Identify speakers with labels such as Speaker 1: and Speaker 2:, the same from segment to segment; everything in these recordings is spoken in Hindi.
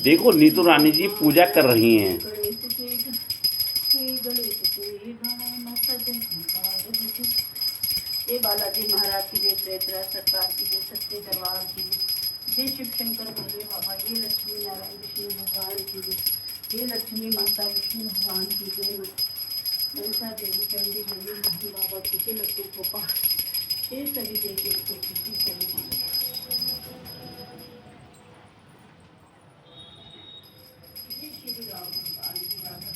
Speaker 1: देखो नीतू रानी जी पूजा कर रही हैं।
Speaker 2: जय बालाजी महाराज की, जय प्रेतराज सरकार की, जय सच्चे दरबार की, जय शिव शंकर भोले बाबा, ये लक्ष्मी नारायण विष्णु भगवान की, ये लक्ष्मी माता विष्णु भगवान की, जय मनसा देवी चंडी देवी मोहन बाबा की, जय लड्डू गोपाल, ये सभी देवी को सभी श्री राम भगवान की राधा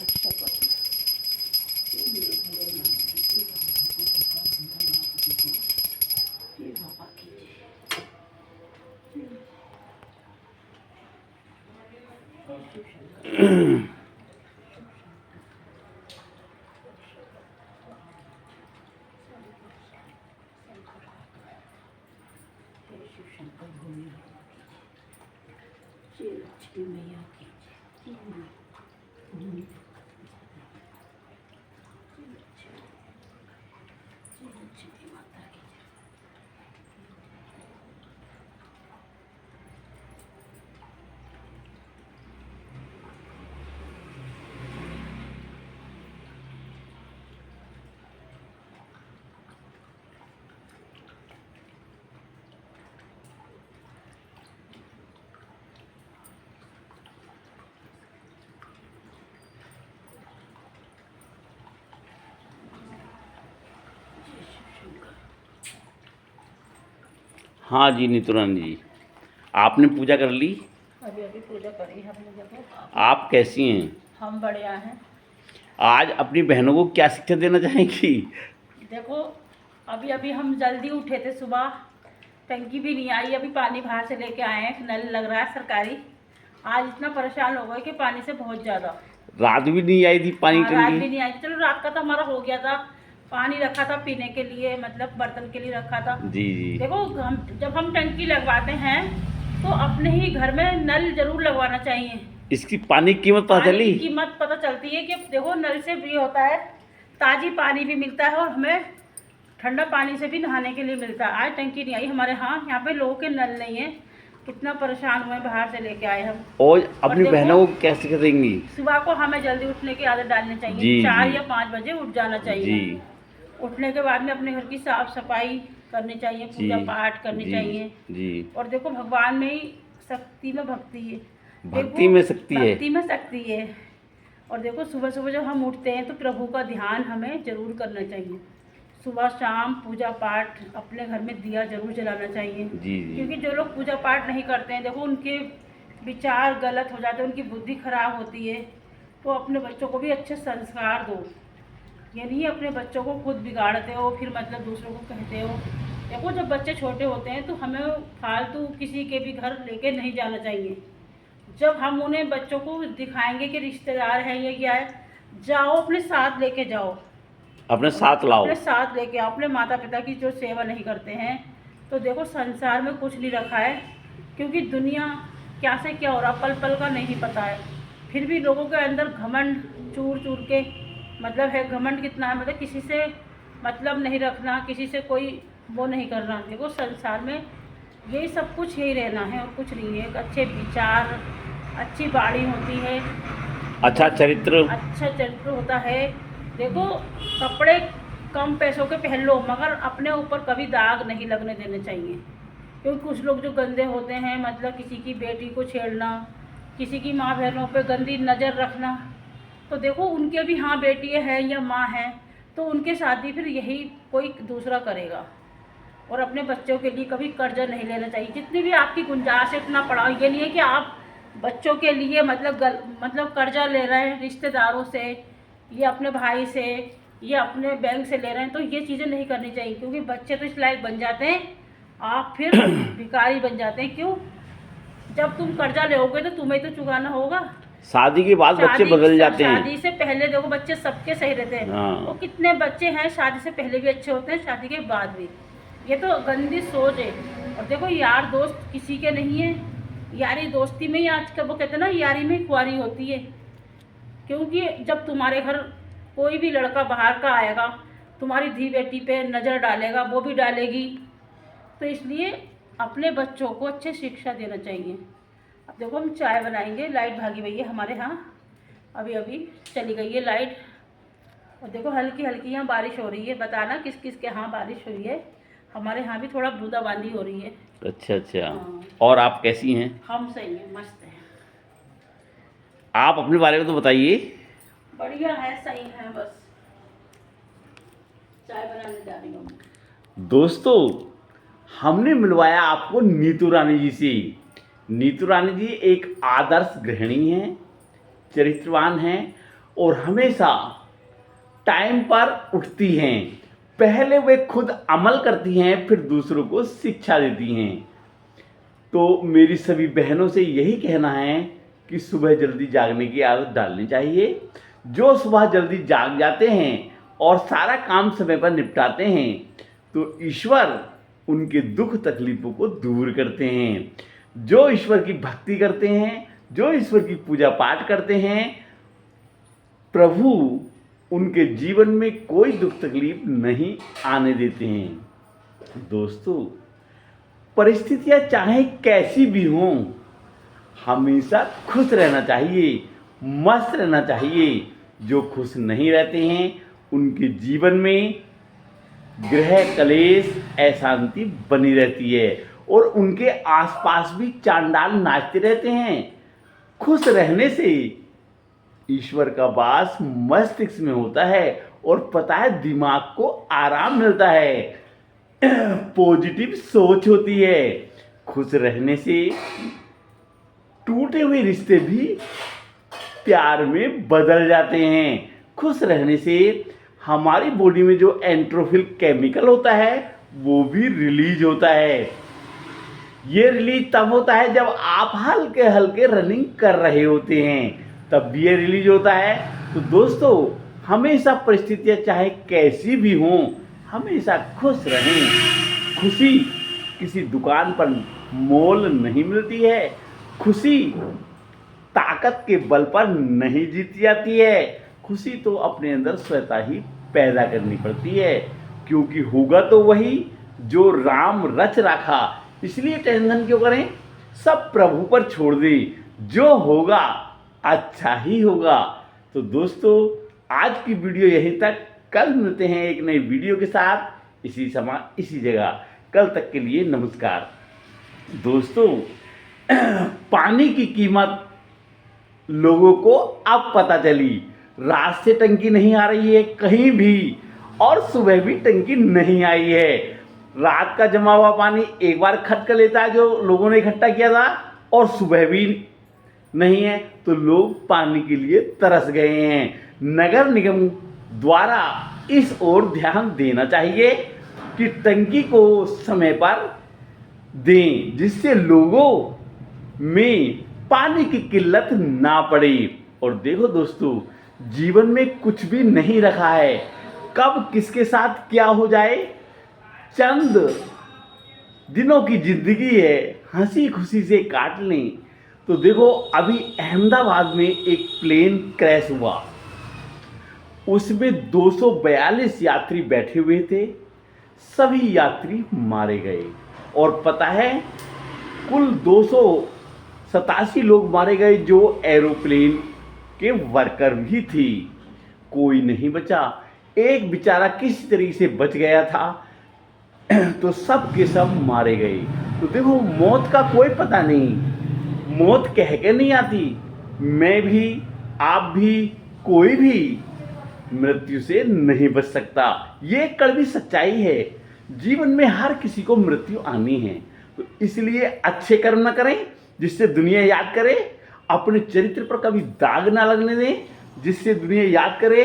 Speaker 2: रक्षा करती बाबा की। शिव शंकर भोले, जय लक्ष्मी मैया की, लक्ष्मी माता की।
Speaker 1: हाँ जी नीतू रानी जी, आपने पूजा कर ली?
Speaker 2: अभी अभी पूजा करी हमने। देखो
Speaker 1: आप कैसी हैं?
Speaker 2: हम बढ़िया हैं।
Speaker 1: आज अपनी बहनों को क्या शिक्षा देना चाहेंगी?
Speaker 2: देखो अभी अभी हम जल्दी उठे थे, सुबह टंकी भी नहीं आई, अभी पानी बाहर से लेके आए हैं, नल लग रहा है सरकारी। आज इतना परेशान हो गए कि पानी से बहुत ज़्यादा।
Speaker 1: रात भी नहीं आई थी पानी
Speaker 2: हाँ, रात भी
Speaker 1: टंकी?
Speaker 2: नहीं आई। चलो रात का तो हमारा हो गया था, पानी रखा था पीने के लिए, मतलब बर्तन के लिए रखा था।
Speaker 1: जी जी।
Speaker 2: देखो जब हम टंकी लगवाते हैं तो अपने ही घर में नल जरूर लगवाना चाहिए।
Speaker 1: इसकी पानी की कीमत पता
Speaker 2: पानी
Speaker 1: चली?
Speaker 2: की कीमत पता चलती है कि देखो नल से भी होता है, ताज़ी पानी भी मिलता है और हमें ठंडा पानी से भी नहाने के लिए मिलता है। आज टंकी नहीं आई हमारे यहाँ पे लोगों के नल नहीं है, कितना परेशान हुए, बाहर से लेके आए हम।
Speaker 1: और अपनी
Speaker 2: देखो,
Speaker 1: बहनों को क्या शिक्षा देंगी?
Speaker 2: सुबह को हमें जल्दी उठने की आदत डालनी चाहिए।
Speaker 1: जी,
Speaker 2: 4
Speaker 1: जी।
Speaker 2: या 5 बजे उठ जाना चाहिए।
Speaker 1: जी
Speaker 2: उठने के बाद में अपने घर की साफ सफाई करनी चाहिए, पूजा
Speaker 1: जी
Speaker 2: पाठ करनी
Speaker 1: जी
Speaker 2: चाहिए।
Speaker 1: जी।
Speaker 2: और देखो भगवान में ही शक्ति में भक्ति है।
Speaker 1: भक्ति में शक्ति है।
Speaker 2: भक्ति में शक्ति है। और देखो सुबह सुबह जब हम उठते हैं तो प्रभु का ध्यान हमें जरूर करना चाहिए। सुबह शाम पूजा पाठ, अपने घर में दिया जरूर जलाना चाहिए।
Speaker 1: जी जी।
Speaker 2: क्योंकि जो लोग पूजा पाठ नहीं करते हैं, देखो उनके विचार गलत हो जाते हैं, उनकी बुद्धि खराब होती है। तो अपने बच्चों को भी अच्छे संस्कार दो, ये नहीं अपने बच्चों को खुद बिगाड़ते हो फिर मतलब दूसरों को कहते हो। देखो जब बच्चे छोटे होते हैं तो हमें फालतू किसी के भी घर लेके नहीं जाना चाहिए। जब हम उन्हें बच्चों को दिखाएंगे कि रिश्तेदार है ये क्या है, जाओ अपने साथ लेके जाओ,
Speaker 1: अपने साथ लाओ।
Speaker 2: अपने साथ लेके आओ। अपने माता पिता की जो सेवा नहीं करते हैं तो देखो संसार में कुछ नहीं रखा है, क्योंकि दुनिया क्या से क्या हो रहा पल पल का नहीं पता है। फिर भी लोगों के अंदर घमंड चूर चूर के मतलब है। घमंड कितना है, मतलब किसी से मतलब नहीं रखना, किसी से कोई वो नहीं करना। देखो संसार में यही सब कुछ यही रहना है और कुछ नहीं है। अच्छे विचार, अच्छी वाणी होती है,
Speaker 1: अच्छा चरित्र
Speaker 2: होता है। देखो कपड़े कम पैसों के पहन लो, मगर अपने ऊपर कभी दाग नहीं लगने देने चाहिए। क्योंकि कुछ लोग जो गंदे होते हैं, मतलब किसी की बेटी को छेड़ना, किसी की माँ बहनों पे गंदी नज़र रखना, तो देखो उनके भी हाँ बेटी है या माँ है तो उनके शादी फिर यही कोई दूसरा करेगा। और अपने बच्चों के लिए कभी कर्जा नहीं लेना चाहिए। जितनी भी आपकी गुंजाइश है उतना पढ़ाओ। ये नहीं है कि आप बच्चों के लिए मतलब कर्जा ले रहे हैं रिश्तेदारों से या अपने भाई से या अपने बैंक से ले रहे हैं, तो ये चीज़ें नहीं करनी चाहिए। क्योंकि बच्चे तो इस लायक बन जाते हैं, आप फिर भिखारी बन जाते हैं। क्यों? जब तुम कर्जा लोगे तो तुम्हें तो चुकाना होगा।
Speaker 1: शादी के बाद बच्चे बदल जाते हैं।
Speaker 2: शादी से पहले देखो बच्चे सबके सही रहते हैं।
Speaker 1: हाँ।
Speaker 2: वो कितने बच्चे हैं शादी से पहले भी अच्छे होते हैं, शादी के बाद भी। ये तो गंदी सोच है। और देखो यार दोस्त किसी के नहीं है, यारी दोस्ती में ही आजकल वो कहते हैं ना, यारी में कुंवारी होती है। क्योंकि जब तुम्हारे घर कोई भी लड़का बाहर का आएगा तुम्हारी धी बेटी पे नज़र डालेगा, वो भी डालेगी। तो इसलिए अपने बच्चों को अच्छी शिक्षा देना चाहिए। अब देखो हम चाय बनाएंगे, लाइट भागी हुई है हमारे यहाँ, अभी अभी चली गई है लाइट। और देखो हल्की हल्की यहाँ बारिश हो रही है, बताना किस किस के यहाँ बारिश हुई है। हमारे यहाँ भी थोड़ा बूंदाबांदी हो रही है।
Speaker 1: अच्छा अच्छा।
Speaker 2: हाँ।
Speaker 1: और आप कैसी हैं?
Speaker 2: हम सही हैं, मस्त हैं।
Speaker 1: आप अपने बारे में तो बताइए।
Speaker 2: बढ़िया है, सही है, बस चाय बनाने जा रही हूँ।
Speaker 1: दोस्तों, हमने मिलवाया आपको नीतू रानी जी से। नीतू रानी जी एक आदर्श गृहिणी हैं, चरित्रवान हैं और हमेशा टाइम पर उठती हैं। पहले वे खुद अमल करती हैं, फिर दूसरों को शिक्षा देती हैं। तो मेरी सभी बहनों से यही कहना है कि सुबह जल्दी जागने की आदत डालनी चाहिए। जो सुबह जल्दी जाग जाते हैं और सारा काम समय पर निपटाते हैं तो ईश्वर उनके दुख तकलीफ़ों को दूर करते हैं। जो ईश्वर की भक्ति करते हैं, जो ईश्वर की पूजा पाठ करते हैं, प्रभु उनके जीवन में कोई दुख तकलीफ नहीं आने देते हैं। दोस्तों, परिस्थितियां चाहे कैसी भी हों, हमेशा खुश रहना चाहिए, मस्त रहना चाहिए। जो खुश नहीं रहते हैं उनके जीवन में ग्रह कलेश अशांति बनी रहती है और उनके आसपास भी चांडाल नाचते रहते हैं। खुश रहने से ईश्वर का वास मस्तिष्क में होता है और पता है दिमाग को आराम मिलता है, पॉजिटिव सोच होती है। खुश रहने से टूटे हुए रिश्ते भी प्यार में बदल जाते हैं। खुश रहने से हमारी बॉडी में जो एंट्रोफिल केमिकल होता है वो भी रिलीज होता है। ये रिलीज तब होता है जब आप हल्के हल्के रनिंग कर रहे होते हैं, तब भी ये रिलीज होता है। तो दोस्तों, हमेशा परिस्थितियां चाहे कैसी भी हों, हमेशा खुश रहें। खुशी किसी दुकान पर मोल नहीं मिलती है। खुशी ताकत के बल पर नहीं जीती जाती है। खुशी तो अपने अंदर स्वतः ही पैदा करनी पड़ती है, क्योंकि होगा तो वही जो राम रच रखा। इसलिए टेंशन क्यों करें, सब प्रभु पर छोड़ दें, जो होगा अच्छा ही होगा। तो दोस्तों, आज की वीडियो यहीं तक। कल मिलते हैं एक नई वीडियो के साथ, इसी समय इसी जगह। कल तक के लिए नमस्कार। दोस्तों, पानी की कीमत लोगों को अब पता चली। रात से टंकी नहीं आ रही है कहीं भी और सुबह भी टंकी नहीं आई है। रात का जमा हुआ पानी एक बार खट कर लेता है जो लोगों ने इकट्ठा किया था, और सुबह भी नहीं है, तो लोग पानी के लिए तरस गए हैं। नगर निगम द्वारा इस ओर ध्यान देना चाहिए कि टंकी को समय पर दें, जिससे लोगों में पानी की किल्लत ना पड़े। और देखो दोस्तों, जीवन में कुछ भी नहीं रखा है, कब किसके साथ क्या हो जाए, चंद दिनों की जिंदगी है, हंसी खुशी से काट लें। तो देखो, अभी अहमदाबाद में एक प्लेन क्रैश हुआ, उसमें 242 यात्री बैठे हुए थे, सभी यात्री मारे गए। और पता है, कुल 287 लोग मारे गए जो एरोप्लेन के वर्कर भी थी, कोई नहीं बचा। एक बेचारा किसी तरीके से बच गया था, तो सब के सब मारे गए। तो देखो, मौत का कोई पता नहीं, मौत कह के नहीं आती। मैं भी, आप भी, कोई भी मृत्यु से नहीं बच सकता। ये कड़वी सच्चाई है। जीवन में हर किसी को मृत्यु आनी है, तो इसलिए अच्छे कर्म न करें जिससे दुनिया याद करे। अपने चरित्र पर कभी दाग ना लगने दें जिससे दुनिया याद करे।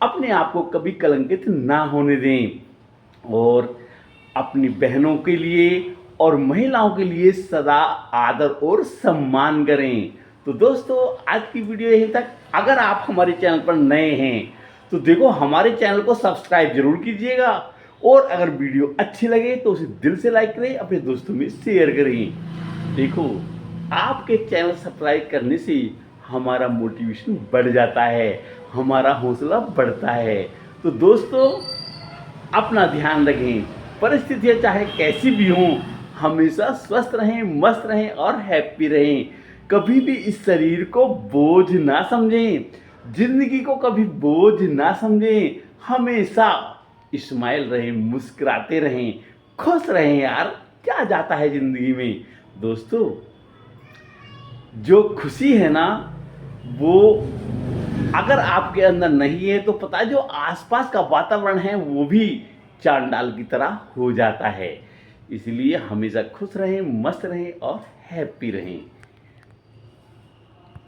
Speaker 1: अपने आप को कभी कलंकित ना होने दें, और अपनी बहनों के लिए और महिलाओं के लिए सदा आदर और सम्मान करें। तो दोस्तों, आज की वीडियो यहीं तक। अगर आप हमारे चैनल पर नए हैं तो देखो, हमारे चैनल को सब्सक्राइब जरूर कीजिएगा, और अगर वीडियो अच्छी लगे तो उसे दिल से लाइक करें, अपने दोस्तों में शेयर करें। देखो, आपके चैनल सब्सक्राइब करने से हमारा मोटिवेशन बढ़ जाता है, हमारा हौसला बढ़ता है। तो दोस्तों, अपना ध्यान रखें, परिस्थितियाँ चाहे कैसी भी हों, हमेशा स्वस्थ रहें, मस्त रहें और हैप्पी रहें। कभी भी इस शरीर को बोझ ना समझें, जिंदगी को कभी बोझ ना समझें, हमेशा स्माइल रहें, मुस्कुराते रहें, खुश रहें। यार, क्या जाता है जिंदगी में। दोस्तों, जो खुशी है ना, वो अगर आपके अंदर नहीं है तो पता है, जो आसपास का वातावरण है वो भी चांडाल की तरह हो जाता है। इसलिए हमेशा खुश रहें, मस्त रहें और हैप्पी रहें।